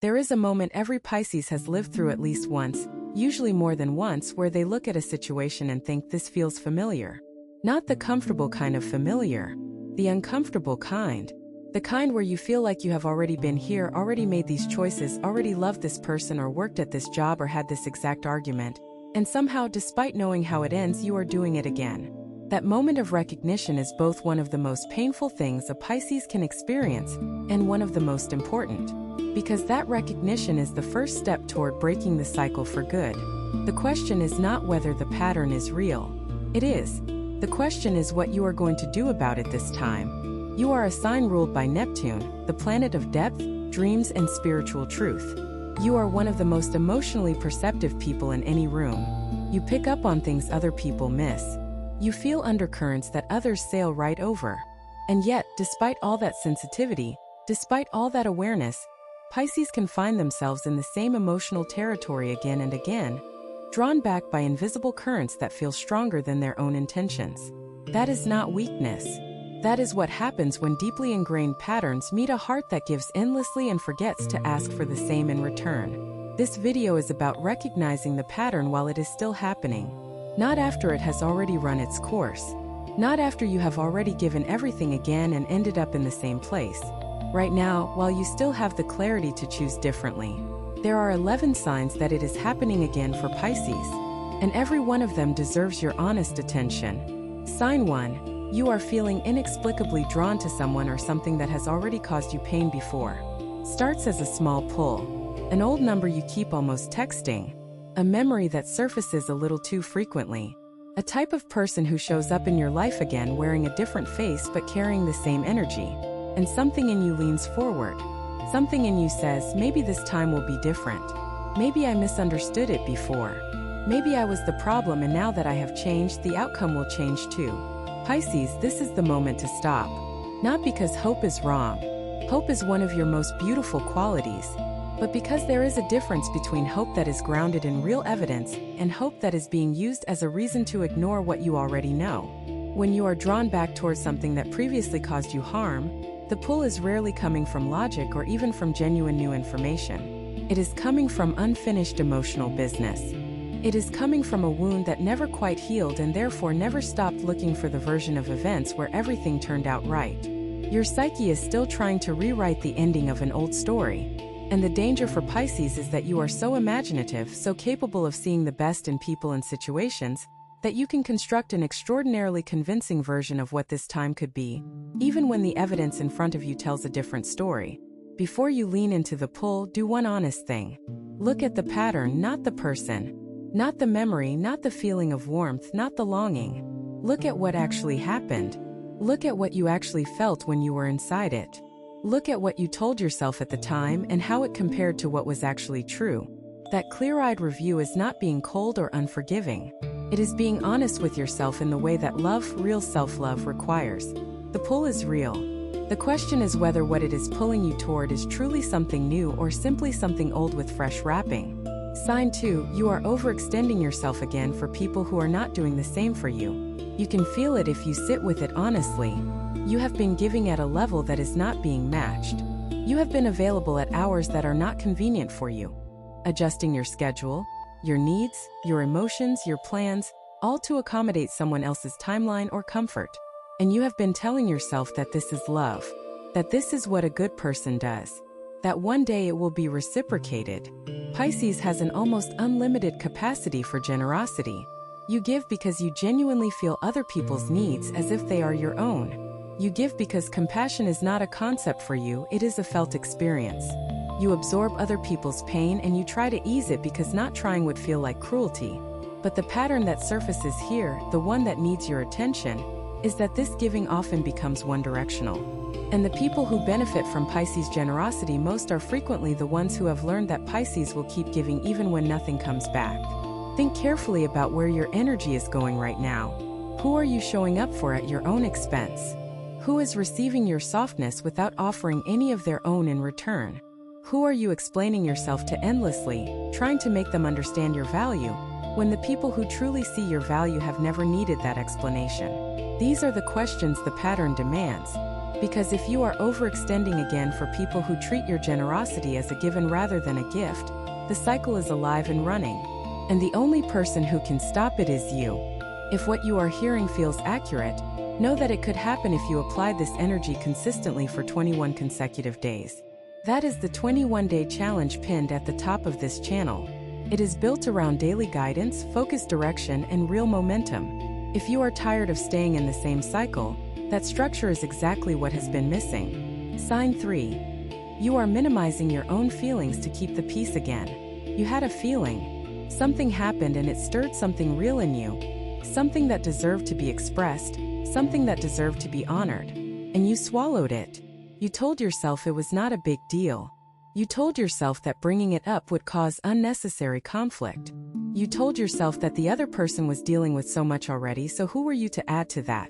There is a moment every Pisces has lived through at least once, usually more than once, where they look at a situation and think this feels familiar. Not the comfortable kind of familiar, the uncomfortable kind. The kind where you feel like you have already been here, already made these choices, already loved this person or worked at this job or had this exact argument, and somehow, despite knowing how it ends, you are doing it again. That moment of recognition is both one of the most painful things a Pisces can experience and one of the most important. Because that recognition is the first step toward breaking the cycle for good. The question is not whether the pattern is real. It is. The question is what you are going to do about it this time. You are a sign ruled by Neptune, the planet of depth, dreams, and spiritual truth. You are one of the most emotionally perceptive people in any room. You pick up on things other people miss. You feel undercurrents that others sail right over. And yet, despite all that sensitivity, despite all that awareness, Pisces can find themselves in the same emotional territory again and again, drawn back by invisible currents that feel stronger than their own intentions. That is not weakness. That is what happens when deeply ingrained patterns meet a heart that gives endlessly and forgets to ask for the same in return. This video is about recognizing the pattern while it is still happening, not after it has already run its course, not after you have already given everything again and ended up in the same place. Right now, while you still have the clarity to choose differently, there are 11 signs that it is happening again for Pisces, and every one of them deserves your honest attention. Sign 1. You are feeling inexplicably drawn to someone or something that has already caused you pain before. Starts as a small pull, an old number you keep almost texting, a memory that surfaces a little too frequently, a type of person who shows up in your life again wearing a different face but carrying the same energy. And something in you leans forward. Something in you says, maybe this time will be different. Maybe I misunderstood it before. Maybe I was the problem and now that I have changed, the outcome will change too. Pisces, this is the moment to stop. Not because hope is wrong. Hope is one of your most beautiful qualities. But because there is a difference between hope that is grounded in real evidence and hope that is being used as a reason to ignore what you already know. When you are drawn back towards something that previously caused you harm, the pull is rarely coming from logic or even from genuine new information. It is coming from unfinished emotional business. It is coming from a wound that never quite healed and therefore never stopped looking for the version of events where everything turned out right. Your psyche is still trying to rewrite the ending of an old story. And the danger for Pisces is that you are so imaginative, so capable of seeing the best in people and situations, that you can construct an extraordinarily convincing version of what this time could be, even when the evidence in front of you tells a different story. Before you lean into the pull, do one honest thing. Look at the pattern, not the person. Not the memory, not the feeling of warmth, not the longing. Look at what actually happened. Look at what you actually felt when you were inside it. Look at what you told yourself at the time and how it compared to what was actually true. That clear-eyed review is not being cold or unforgiving. It is being honest with yourself in the way that love, real self-love, requires. The pull is real. The question is whether what it is pulling you toward is truly something new or simply something old with fresh wrapping. Sign 2. You are overextending yourself again for people who are not doing the same for you. You can feel it if you sit with it honestly. You have been giving at a level that is not being matched. You have been available at hours that are not convenient for you. Adjusting your schedule, your needs, your emotions, your plans, all to accommodate someone else's timeline or comfort. And you have been telling yourself that this is love, that this is what a good person does, that one day it will be reciprocated. Pisces has an almost unlimited capacity for generosity. You give because you genuinely feel other people's needs as if they are your own. You give because compassion is not a concept for you, it is a felt experience. You absorb other people's pain and you try to ease it because not trying would feel like cruelty. But the pattern that surfaces here, the one that needs your attention, is that this giving often becomes one-directional. And the people who benefit from Pisces' generosity most are frequently the ones who have learned that Pisces will keep giving even when nothing comes back. Think carefully about where your energy is going right now. Who are you showing up for at your own expense? Who is receiving your softness without offering any of their own in return? Who are you explaining yourself to endlessly, trying to make them understand your value, when the people who truly see your value have never needed that explanation? These are the questions the pattern demands. Because if you are overextending again for people who treat your generosity as a given rather than a gift, the cycle is alive and running. And the only person who can stop it is you. If what you are hearing feels accurate, know that it could happen if you applied this energy consistently for 21 consecutive days. That is the 21-day challenge pinned at the top of this channel. It is built around daily guidance, focused direction, and real momentum. If you are tired of staying in the same cycle, that structure is exactly what has been missing. Sign 3. You are minimizing your own feelings to keep the peace again. You had a feeling. Something happened and it stirred something real in you. Something that deserved to be expressed, something that deserved to be honored. And you swallowed it. You told yourself it was not a big deal. You told yourself that bringing it up would cause unnecessary conflict. You told yourself that the other person was dealing with so much already, so who were you to add to that?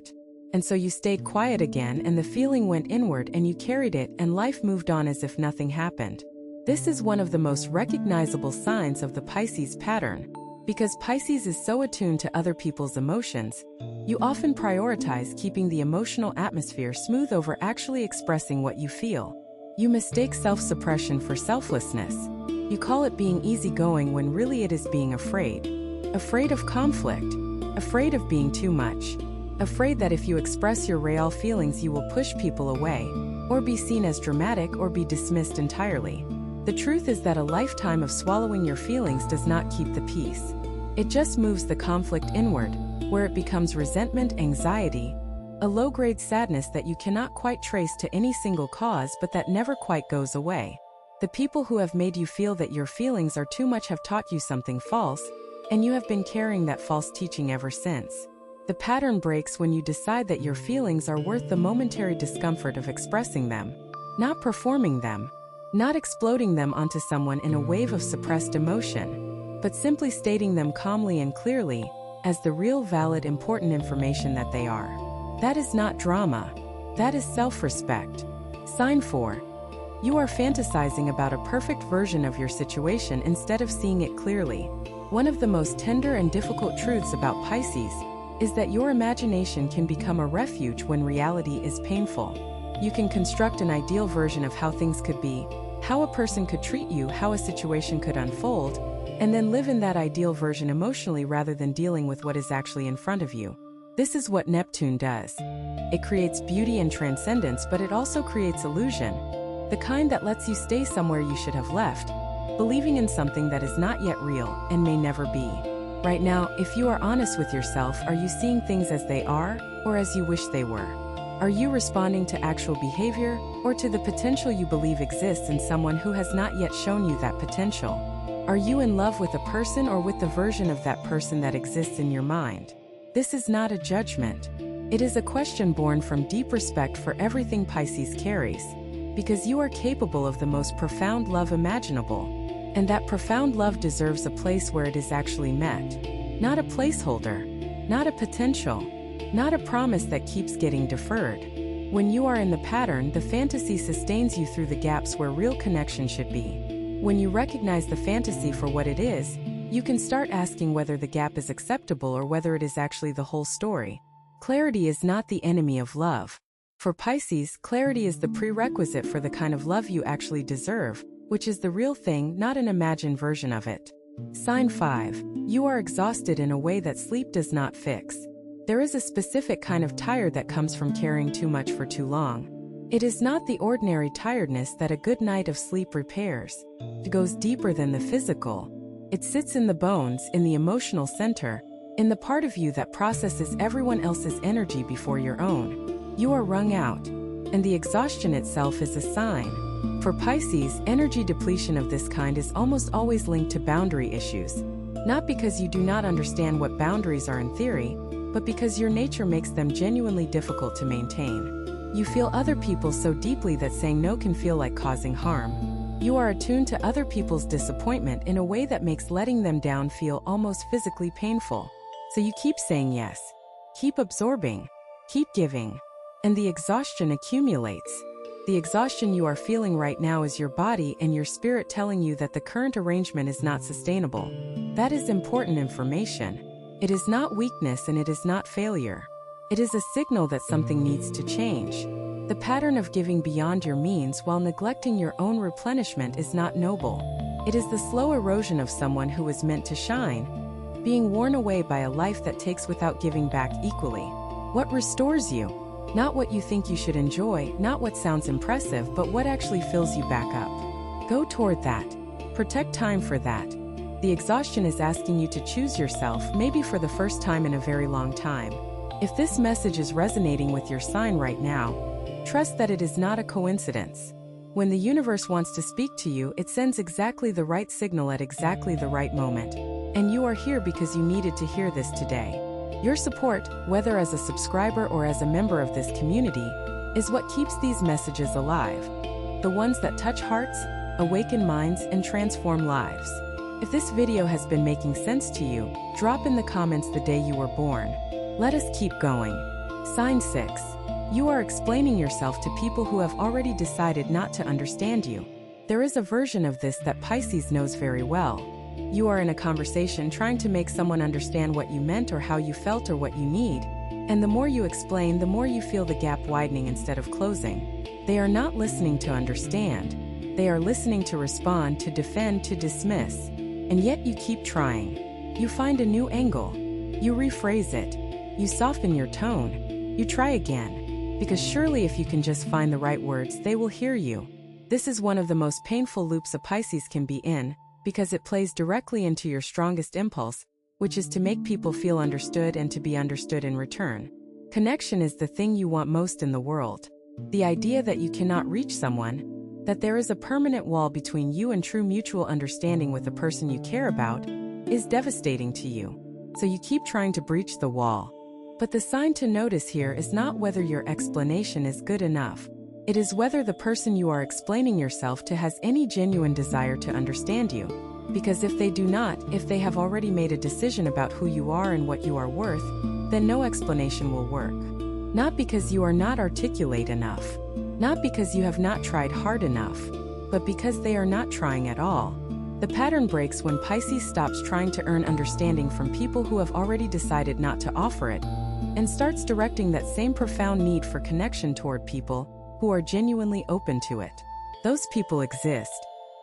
And so you stayed quiet again, and the feeling went inward and you carried it, and life moved on as if nothing happened. This is one of the most recognizable signs of the Pisces pattern. Because Pisces is so attuned to other people's emotions, you often prioritize keeping the emotional atmosphere smooth over actually expressing what you feel. You mistake self-suppression for selflessness. You call it being easygoing when really it is being afraid. Afraid of conflict. Afraid of being too much. Afraid that if you express your real feelings you will push people away, or be seen as dramatic or be dismissed entirely. The truth is that a lifetime of swallowing your feelings does not keep the peace. It just moves the conflict inward, where it becomes resentment, anxiety, a low-grade sadness that you cannot quite trace to any single cause but that never quite goes away. The people who have made you feel that your feelings are too much have taught you something false, and you have been carrying that false teaching ever since. The pattern breaks when you decide that your feelings are worth the momentary discomfort of expressing them, not performing them, not exploding them onto someone in a wave of suppressed emotion, but simply stating them calmly and clearly, as the real, valid, important information that they are. That is not drama. That is self-respect. Sign 4. You are fantasizing about a perfect version of your situation instead of seeing it clearly. One of the most tender and difficult truths about Pisces is that your imagination can become a refuge when reality is painful. You can construct an ideal version of how things could be, how a person could treat you, how a situation could unfold, and then live in that ideal version emotionally rather than dealing with what is actually in front of you. This is what Neptune does. It creates beauty and transcendence, but it also creates illusion, the kind that lets you stay somewhere you should have left, believing in something that is not yet real and may never be. Right now, if you are honest with yourself, are you seeing things as they are, or as you wish they were? Are you responding to actual behavior, or to the potential you believe exists in someone who has not yet shown you that potential? Are you in love with a person or with the version of that person that exists in your mind? This is not a judgment. It is a question born from deep respect for everything Pisces carries, because you are capable of the most profound love imaginable. And that profound love deserves a place where it is actually met. Not a placeholder, not a potential, not a promise that keeps getting deferred. When you are in the pattern, the fantasy sustains you through the gaps where real connection should be. When you recognize the fantasy for what it is, you can start asking whether the gap is acceptable or whether it is actually the whole story. Clarity is not the enemy of love. For Pisces, clarity is the prerequisite for the kind of love you actually deserve, which is the real thing, not an imagined version of it. Sign 5. You are exhausted in a way that sleep does not fix. There is a specific kind of tired that comes from carrying too much for too long. It is not the ordinary tiredness that a good night of sleep repairs. It goes deeper than the physical. It sits in the bones, in the emotional center, in the part of you that processes everyone else's energy before your own. You are wrung out, and the exhaustion itself is a sign. For Pisces, energy depletion of this kind is almost always linked to boundary issues. Not because you do not understand what boundaries are in theory, but because your nature makes them genuinely difficult to maintain. You feel other people so deeply that saying no can feel like causing harm. You are attuned to other people's disappointment in a way that makes letting them down feel almost physically painful. So you keep saying yes, keep absorbing, keep giving, and the exhaustion accumulates. The exhaustion you are feeling right now is your body and your spirit telling you that the current arrangement is not sustainable. That is important information. It is not weakness and it is not failure. It is a signal that something needs to change. The pattern of giving beyond your means while neglecting your own replenishment is not noble. It is the slow erosion of someone who is meant to shine, being worn away by a life that takes without giving back equally. What restores you? Not what you think you should enjoy, not what sounds impressive, but what actually fills you back up. Go toward that. Protect time for that. The exhaustion is asking you to choose yourself, maybe for the first time in a very long time. If this message is resonating with your sign right now, trust that it is not a coincidence. When the universe wants to speak to you, it sends exactly the right signal at exactly the right moment. And you are here because you needed to hear this today. Your support, whether as a subscriber or as a member of this community, is what keeps these messages alive. The ones that touch hearts, awaken minds, and transform lives. If this video has been making sense to you, drop in the comments the day you were born. Let us keep going. Sign 6. You are explaining yourself to people who have already decided not to understand you. There is a version of this that Pisces knows very well. You are in a conversation trying to make someone understand what you meant or how you felt or what you need, and the more you explain, the more you feel the gap widening instead of closing. They are not listening to understand. They are listening to respond, to defend, to dismiss. And yet you keep trying. You find a new angle. You rephrase it. You soften your tone. You try again. Because surely if you can just find the right words, they will hear you. This is one of the most painful loops a Pisces can be in, because it plays directly into your strongest impulse, which is to make people feel understood and to be understood in return. Connection is the thing you want most in the world. The idea that you cannot reach someone, that there is a permanent wall between you and true mutual understanding with the person you care about, is devastating to you. So you keep trying to breach the wall. But the sign to notice here is not whether your explanation is good enough. It is whether the person you are explaining yourself to has any genuine desire to understand you. Because if they do not, if they have already made a decision about who you are and what you are worth, then no explanation will work. Not because you are not articulate enough. Not because you have not tried hard enough. But because they are not trying at all. The pattern breaks when Pisces stops trying to earn understanding from people who have already decided not to offer it, and starts directing that same profound need for connection toward people who are genuinely open to it. Those people exist.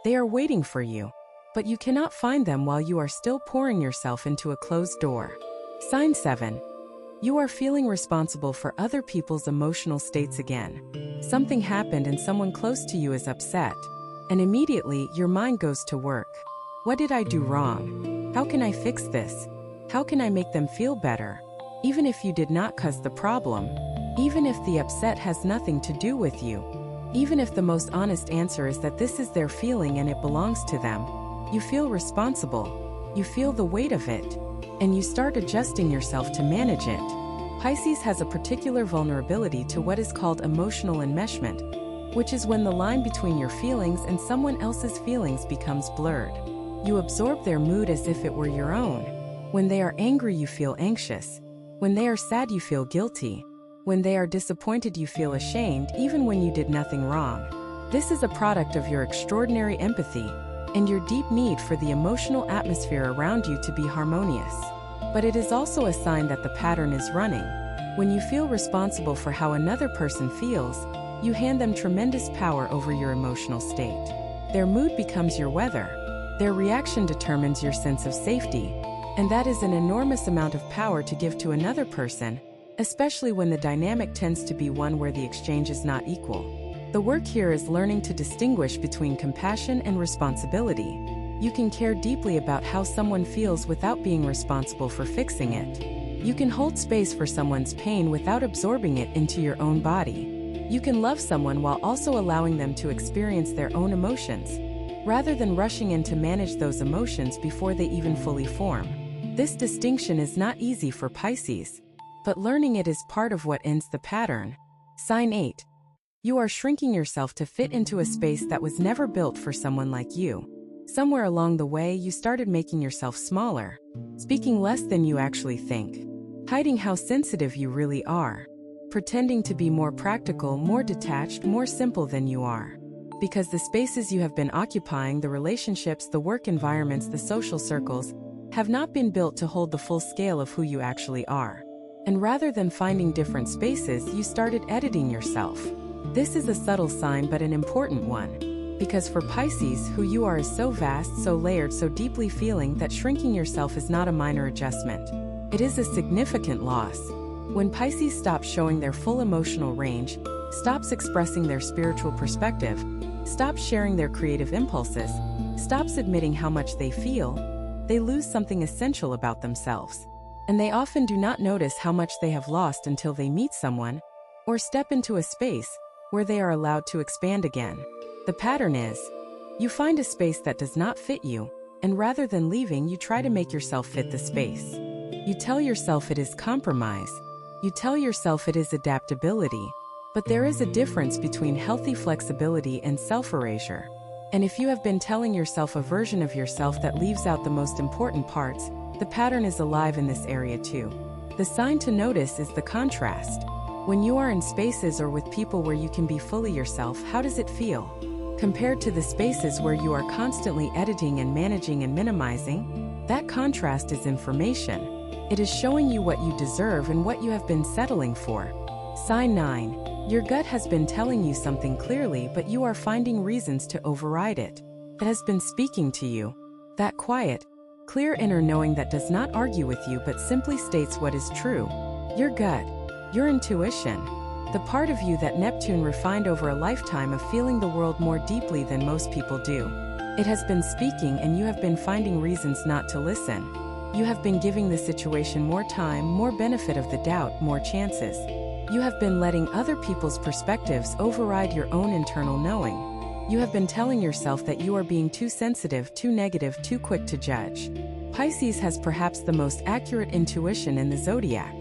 They are waiting for you. But you cannot find them while you are still pouring yourself into a closed door. Sign 7. You are feeling responsible for other people's emotional states again. Something happened and someone close to you is upset. And immediately, your mind goes to work. What did I do wrong? How can I fix this? How can I make them feel better? Even if you did not cause the problem, even if the upset has nothing to do with you, even if the most honest answer is that this is their feeling and it belongs to them, you feel responsible, you feel the weight of it, and you start adjusting yourself to manage it. Pisces has a particular vulnerability to what is called emotional enmeshment, which is when the line between your feelings and someone else's feelings becomes blurred. You absorb their mood as if it were your own. When they are angry, you feel anxious. When they are sad, you feel guilty. When they are disappointed, you feel ashamed, even when you did nothing wrong. This is a product of your extraordinary empathy and your deep need for the emotional atmosphere around you to be harmonious. But it is also a sign that the pattern is running. When you feel responsible for how another person feels, you hand them tremendous power over your emotional state. Their mood becomes your weather. Their reaction determines your sense of safety. And that is an enormous amount of power to give to another person, especially when the dynamic tends to be one where the exchange is not equal. The work here is learning to distinguish between compassion and responsibility. You can care deeply about how someone feels without being responsible for fixing it. You can hold space for someone's pain without absorbing it into your own body. You can love someone while also allowing them to experience their own emotions, rather than rushing in to manage those emotions before they even fully form. This distinction is not easy for Pisces, but learning it is part of what ends the pattern. Sign 8. You are shrinking yourself to fit into a space that was never built for someone like you. Somewhere along the way, you started making yourself smaller, speaking less than you actually think, hiding how sensitive you really are, pretending to be more practical, more detached, more simple than you are. Because the spaces you have been occupying, the relationships, the work environments, the social circles, have not been built to hold the full scale of who you actually are. And rather than finding different spaces, you started editing yourself. This is a subtle sign but an important one. Because for Pisces, who you are is so vast, so layered, so deeply feeling that shrinking yourself is not a minor adjustment. It is a significant loss. When Pisces stops showing their full emotional range, stops expressing their spiritual perspective, stops sharing their creative impulses, stops admitting how much they feel, they lose something essential about themselves. And they often do not notice how much they have lost until they meet someone or step into a space where they are allowed to expand again. The pattern is, you find a space that does not fit you, and rather than leaving, you try to make yourself fit the space. You tell yourself it is compromise. You tell yourself it is adaptability. But there is a difference between healthy flexibility and self-erasure. And if you have been telling yourself a version of yourself that leaves out the most important parts, the pattern is alive in this area too. The sign to notice is the contrast. When you are in spaces or with people where you can be fully yourself, how does it feel? Compared to the spaces where you are constantly editing and managing and minimizing, that contrast is information. It is showing you what you deserve and what you have been settling for. Sign 9. Your gut has been telling you something clearly, but you are finding reasons to override it. It has been speaking to you. That quiet, clear inner knowing that does not argue with you but simply states what is true. Your gut, your intuition, the part of you that Neptune refined over a lifetime of feeling the world more deeply than most people do. It has been speaking and you have been finding reasons not to listen. You have been giving the situation more time, more benefit of the doubt, more chances. You have been letting other people's perspectives override your own internal knowing. You have been telling yourself that you are being too sensitive, too negative, too quick to judge. Pisces has perhaps the most accurate intuition in the zodiac.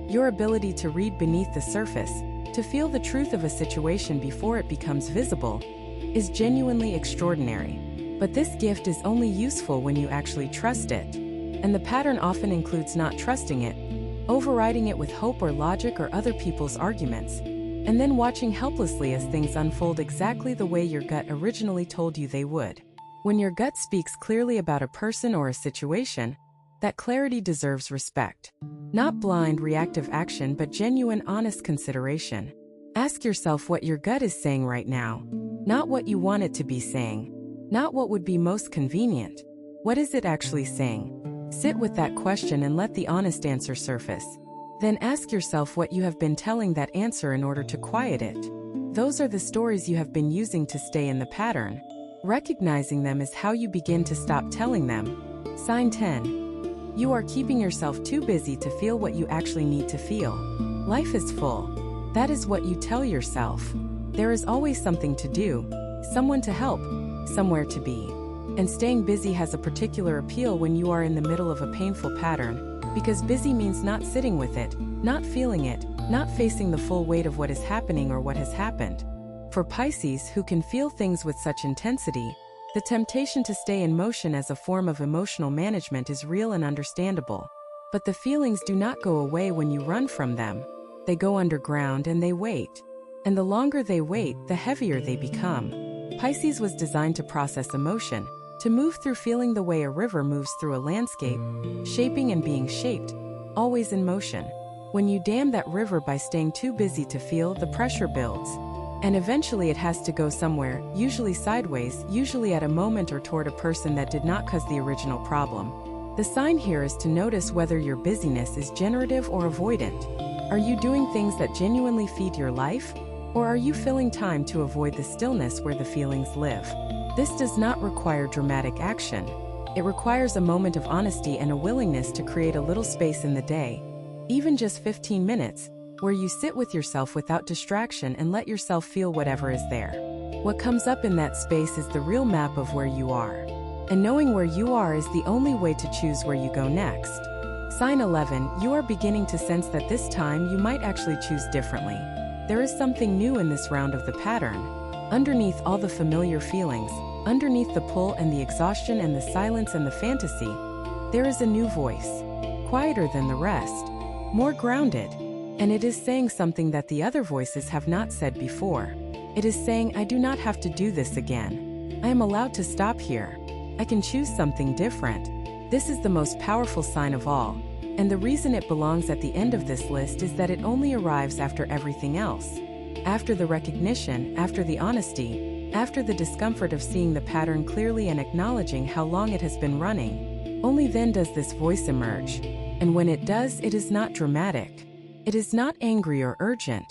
Your ability to read beneath the surface, to feel the truth of a situation before it becomes visible, is genuinely extraordinary. But this gift is only useful when you actually trust it. And the pattern often includes not trusting it, overriding it with hope or logic or other people's arguments, and then watching helplessly as things unfold exactly the way your gut originally told you they would. When your gut speaks clearly about a person or a situation, that clarity deserves respect. Not blind, reactive action, but genuine, honest consideration. Ask yourself what your gut is saying right now, not what you want it to be saying, not what would be most convenient. What is it actually saying? Sit with that question and let the honest answer surface. Then ask yourself what you have been telling that answer in order to quiet it. Those are the stories you have been using to stay in the pattern. Recognizing them is how you begin to stop telling them. Sign 10. You are keeping yourself too busy to feel what you actually need to feel. Life is full. That is what you tell yourself. There is always something to do, someone to help, somewhere to be. And staying busy has a particular appeal when you are in the middle of a painful pattern, because busy means not sitting with it, not feeling it, not facing the full weight of what is happening or what has happened. For Pisces, who can feel things with such intensity, the temptation to stay in motion as a form of emotional management is real and understandable. But the feelings do not go away when you run from them. They go underground and they wait. And the longer they wait, the heavier they become. Pisces was designed to process emotion, to move through feeling the way a river moves through a landscape, shaping and being shaped, always in motion. When you dam that river by staying too busy to feel, the pressure builds. And eventually it has to go somewhere, usually sideways, usually at a moment or toward a person that did not cause the original problem. The sign here is to notice whether your busyness is generative or avoidant. Are you doing things that genuinely feed your life? Or are you filling time to avoid the stillness where the feelings live? This does not require dramatic action. It requires a moment of honesty and a willingness to create a little space in the day, even just 15 minutes, where you sit with yourself without distraction and let yourself feel whatever is there. What comes up in that space is the real map of where you are. And knowing where you are is the only way to choose where you go next. Sign 11, you are beginning to sense that this time you might actually choose differently. There is something new in this round of the pattern. Underneath all the familiar feelings, underneath the pull and the exhaustion and the silence and the fantasy, there is a new voice. Quieter than the rest, more grounded. And it is saying something that the other voices have not said before. It is saying, I do not have to do this again. I am allowed to stop here. I can choose something different. This is the most powerful sign of all. And the reason it belongs at the end of this list is that it only arrives after everything else. After the recognition, after the honesty, after the discomfort of seeing the pattern clearly and acknowledging how long it has been running, only then does this voice emerge. And when it does, it is not dramatic. It is not angry or urgent.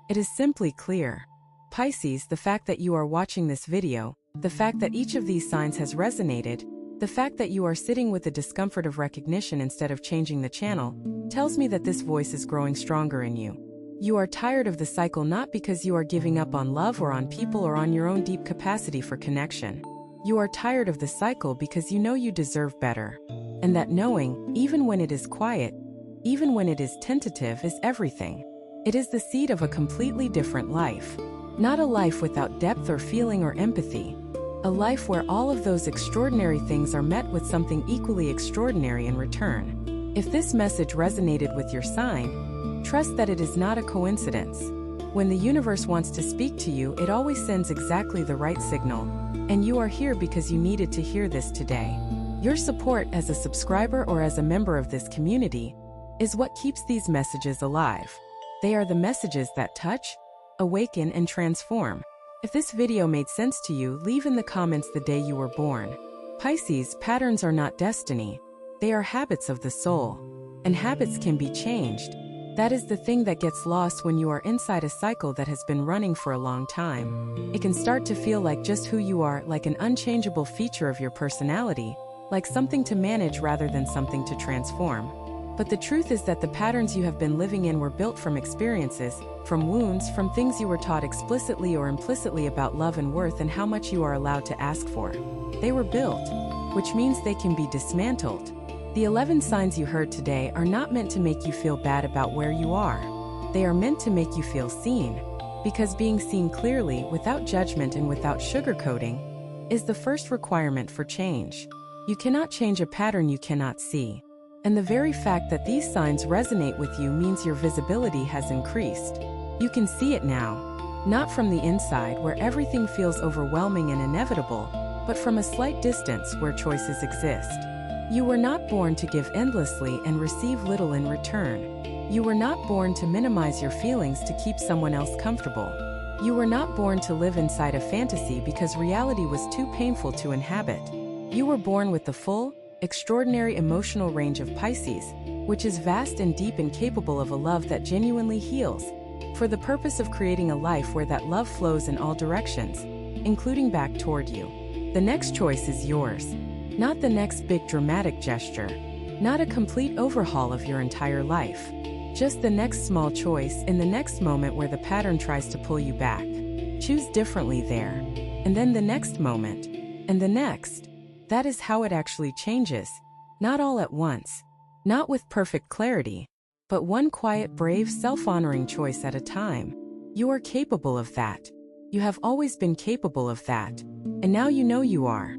It is simply clear. Pisces, the fact that you are watching this video, the fact that each of these signs has resonated, the fact that you are sitting with the discomfort of recognition instead of changing the channel, tells me that this voice is growing stronger in you. You are tired of the cycle not because you are giving up on love or on people or on your own deep capacity for connection. You are tired of the cycle because you know you deserve better. And that knowing, even when it is quiet, even when it is tentative, is everything. It is the seed of a completely different life. Not a life without depth or feeling or empathy. A life where all of those extraordinary things are met with something equally extraordinary in return. If this message resonated with your sign, trust that it is not a coincidence. When the universe wants to speak to you, it always sends exactly the right signal. And you are here because you needed to hear this today. Your support as a subscriber or as a member of this community is what keeps these messages alive. They are the messages that touch, awaken, and transform. If this video made sense to you, leave in the comments the day you were born. Pisces, patterns are not destiny. They are habits of the soul. And habits can be changed. That is the thing that gets lost when you are inside a cycle that has been running for a long time. It can start to feel like just who you are, like an unchangeable feature of your personality, like something to manage rather than something to transform. But the truth is that the patterns you have been living in were built from experiences, from wounds, from things you were taught explicitly or implicitly about love and worth and how much you are allowed to ask for. They were built, which means they can be dismantled. The 11 signs you heard today are not meant to make you feel bad about where you are. They are meant to make you feel seen. Because being seen clearly, without judgment and without sugarcoating, is the first requirement for change. You cannot change a pattern you cannot see. And the very fact that these signs resonate with you means your visibility has increased. You can see it now, not from the inside where everything feels overwhelming and inevitable, but from a slight distance where choices exist. You were not born to give endlessly and receive little in return. You were not born to minimize your feelings to keep someone else comfortable. You were not born to live inside a fantasy because reality was too painful to inhabit. You were born with the full, extraordinary emotional range of Pisces, which is vast and deep and capable of a love that genuinely heals, for the purpose of creating a life where that love flows in all directions, including back toward you. The next choice is yours. Not the next big dramatic gesture. Not a complete overhaul of your entire life. Just the next small choice in the next moment where the pattern tries to pull you back. Choose differently there. And then the next moment. And the next. That is how it actually changes. Not all at once. Not with perfect clarity. But one quiet, brave, self-honoring choice at a time. You are capable of that. You have always been capable of that. And now you know you are.